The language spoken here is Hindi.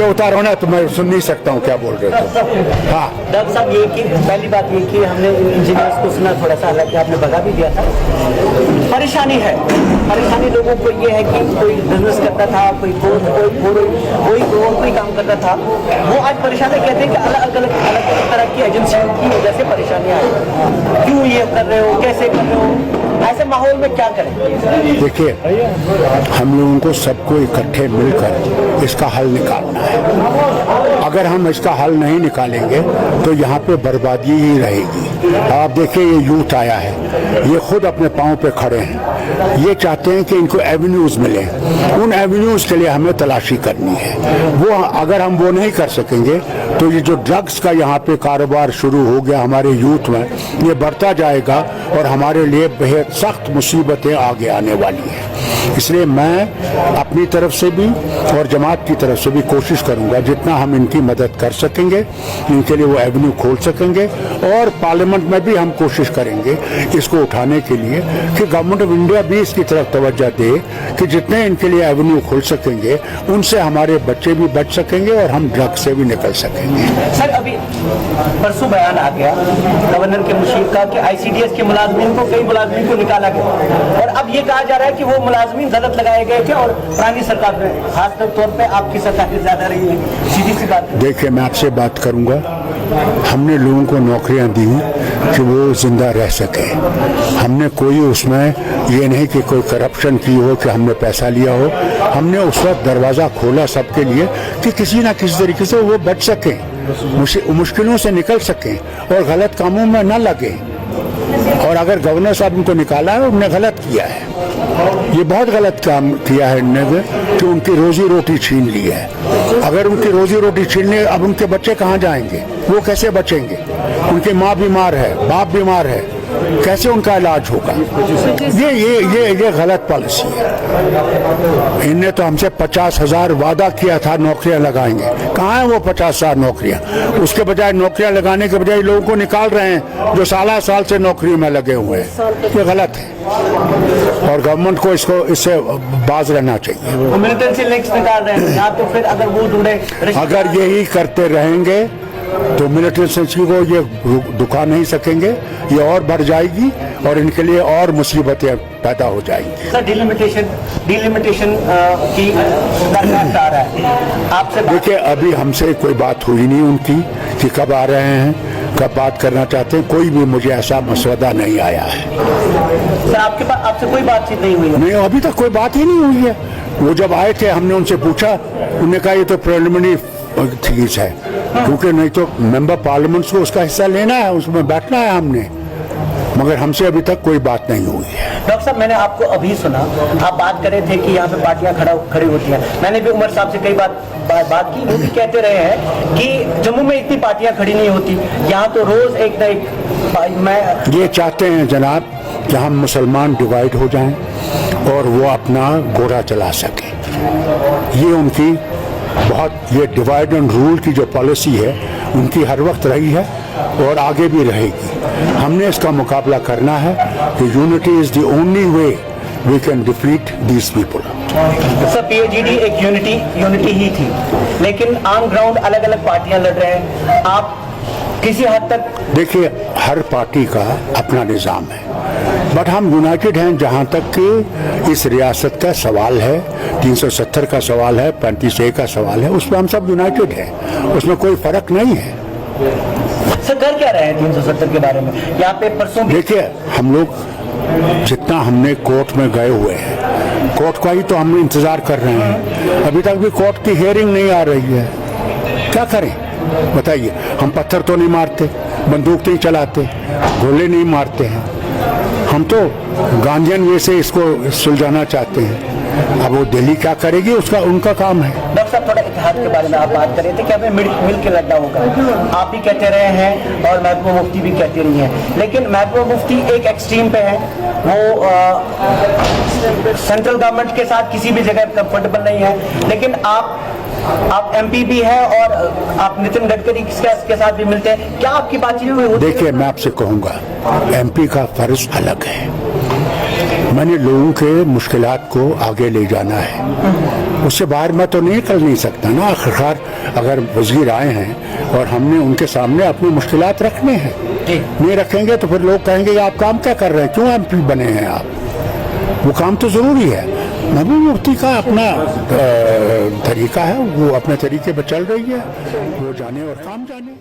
वीडियो उतारो ना तो मैं सुन नहीं सकता हूँ क्या बोल रहे हो। हाँ डॉक्टर साहब, ये कि पहली बात ये कि हमने इंजीनियर्स को सुना थोड़ा सा, हालांकि आपने भगा भी दिया था। परेशानी है, परेशानी लोगों को ये है कि कोई बिजनेस करता था, कोई काम करता था, वो आज परेशान है। कहते हैं कि अलग अलग तरह की एजेंसियों की वजह से परेशानियां आई। क्यों ये कर रहे हो, कैसे कर रहे हो, ऐसे माहौल में क्या करें? देखिए, हम लोगों को सबको इकट्ठे मिलकर इसका हल निकालना है। अगर हम इसका हल नहीं निकालेंगे तो यहाँ पे बर्बादी ही रहेगी। आप देखिए, ये यूथ आया है, ये खुद अपने पाँव पे खड़े हैं, ये चाहते हैं कि इनको एवेन्यूज मिले। उन एवेन्यूज के लिए हमें तलाशी करनी है। वो अगर हम वो नहीं कर सकेंगे तो ये जो ड्रग्स का यहाँ पे कारोबार शुरू हो गया हमारे यूथ में, ये बढ़ता जाएगा और हमारे लिए बेहद सख्त मुसीबतें आगे आने वाली हैं। इसलिए मैं अपनी तरफ से भी और जमात की तरफ से भी कोशिश करूंगा जितना हम इनकी मदद कर सकेंगे, इनके लिए वो एवेन्यू खोल सकेंगे। और पार्लियामेंट में भी हम कोशिश करेंगे इसको उठाने के लिए कि गवर्नमेंट ऑफ इंडिया भी इसकी तरफ तवज्जो दे कि जितने इनके लिए एवेन्यू खोल सकेंगे उनसे हमारे बच्चे भी बच सकेंगे और हम ड्रग से भी निकल सकेंगे। सर, अभी परसों बयान आ गया गवर्नर के मुशीर का कि ICDS के मुलाजमीन को, कई मुलाजमीन को निकाला गया, और अब ये कहा जा रहा है कि वो मुलाजमीन गलत लगाए गए थे और पुरानी सरकार में, खास तौर पे आपकी सरकार ज्यादा रही है। सीधी सी बात। देखिए, मैं आपसे बात करूंगा, हमने लोगों को नौकरियां दी कि वो जिंदा रह सके। हमने कोई उसमें ये नहीं कि कोई करप्शन की हो, कि हमने पैसा लिया हो। हमने उस वक्त दरवाजा खोला सबके लिए कि किसी ना किसी तरीके से वो बच सकें, मुश्किलों से निकल सकें और गलत कामों में न लगे। और अगर गवर्नर साहब उनको निकाला है, उन्होंने गलत किया है, ये बहुत गलत काम किया है इन्होंने कि उनकी रोजी रोटी छीन ली है। अगर उनकी रोजी रोटी छीन ली, अब उनके बच्चे कहाँ जाएंगे, वो कैसे बचेंगे? उनकी माँ बीमार है, बाप बीमार है, कैसे उनका इलाज होगा? ये गलत पॉलिसी है। इनने तो हमसे 50,000 वादा किया था नौकरियां लगाएंगे, कहाँ है वो 50,000 नौकरियां? उसके बजाय नौकरियां लगाने के बजाय लोगों को निकाल रहे हैं जो साल से नौकरी में लगे हुए हैं। ये गलत है और गवर्नमेंट को इससे बाज रहना चाहिए। निकाल रहे हैं, या तो फिर अगर वो ढूंढे, अगर यही करते रहेंगे तो मिलिट्री सेंसिंग को ये दुखा नहीं सकेंगे, ये और बढ़ जाएगी और इनके लिए और मुसीबतें पैदा हो जाएंगी। सर, डिलिमिटेशन की आ रहा है आपसे। देखिए, अभी हमसे कोई बात हुई नहीं उनकी कि कब आ रहे हैं, कब बात करना चाहते हैं, कोई भी मुझे ऐसा मसौदा नहीं आया है। सर, आपके पास आपसे कोई बातचीत नहीं हुई? नहीं, अभी तक कोई बात ही नहीं हुई है। वो जब आए थे हमने उनसे पूछा, उन्होंने कहा ये तो प्रिलिमिनरी चीज है, क्योंकि नहीं तो मेंबर पार्लियामेंट को उसका हिस्सा लेना है, उसमें बैठना है हमने, मगर हमसे अभी तक कोई बात नहीं हुई है। डॉक्टर साहब, मैंने आपको अभी सुना, आप बात कर रहे थे कि यहाँ पे पार्टियां खड़ी होती हैं। मैंने भी उमर साहब से कई बात की, वो भी कहते रहे हैं कि जम्मू में इतनी पार्टियां खड़ी नहीं होती, यहाँ तो रोज एक न एक। मैं ये चाहते हैं जनाब कि हम मुसलमान डिवाइड हो जाएं और वो अपना घोड़ा चला सकें। ये उनकी ये डिवाइड एंड रूल की जो पॉलिसी है उनकी हर वक्त रही है और आगे भी रहेगी। हमने इसका मुकाबला करना है कि unity is the only way we can defeat these people. Sir, PAGD एक यूनिटी ही थी, लेकिन ऑन ग्राउंड अलग अलग पार्टियां लड़ रहे हैं। आप किसी हद तक देखिए, हर पार्टी का अपना निज़ाम है, बट हम यूनाइटेड हैं। जहाँ तक कि इस रियासत का सवाल है, 370 का सवाल है, 35A का सवाल है, उसमें हम सब यूनाइटेड हैं, उसमें कोई फर्क नहीं है। सर, कर क्या रहे हैं 370 के बारे में? यहाँ पे परसों देखिए, हम लोग जितना हमने कोर्ट में गए हुए हैं, कोर्ट का ही तो हम इंतजार कर रहे हैं। अभी तक भी कोर्ट की हियरिंग नहीं आ रही है, क्या करें बताइए? हम पत्थर तो नहीं मारते, बंदूक नहीं चलाते, गोले नहीं मारते हैं, हम तो गांधीयन वे से इसको सुलझाना चाहते हैं। अब वो दिल्ली क्या करेगी, उसका उनका काम है। डॉक्टर साहब, थोड़ा इतिहाद के बारे में आप बात कर रहे थे कि हमें मिल के लड़ना होगा। आप भी कहते रहे हैं और महबूबा मुफ्ती भी कहती रही हैं, लेकिन महबूबा मुफ्ती एक एक्सट्रीम पे है, वो सेंट्रल गवर्नमेंट के साथ किसी भी जगह कंफर्टेबल नहीं है, लेकिन आप MP भी है और आप नितिन गडकरी के साथ भी मिलते हैं। क्या आपकी बातचीत हुई? देखिए, मैं आपसे कहूँगा, MP का फर्ज अलग है, मैंने लोगों के मुश्किलात को आगे ले जाना है, उससे बाहर मैं तो निकल नहीं सकता ना। आखिरकार अगर वजीर आए हैं और हमने उनके सामने अपनी मुश्किलात रखने हैं, नहीं रखेंगे तो फिर लोग कहेंगे आप काम क्या कर रहे हैं, क्यों एमपी बने हैं आप। वो काम तो ज़रूरी है। महबूब मुफ्ती का अपना तरीका है, वो अपने तरीके पर चल रही है, वो जाने और काम जाने।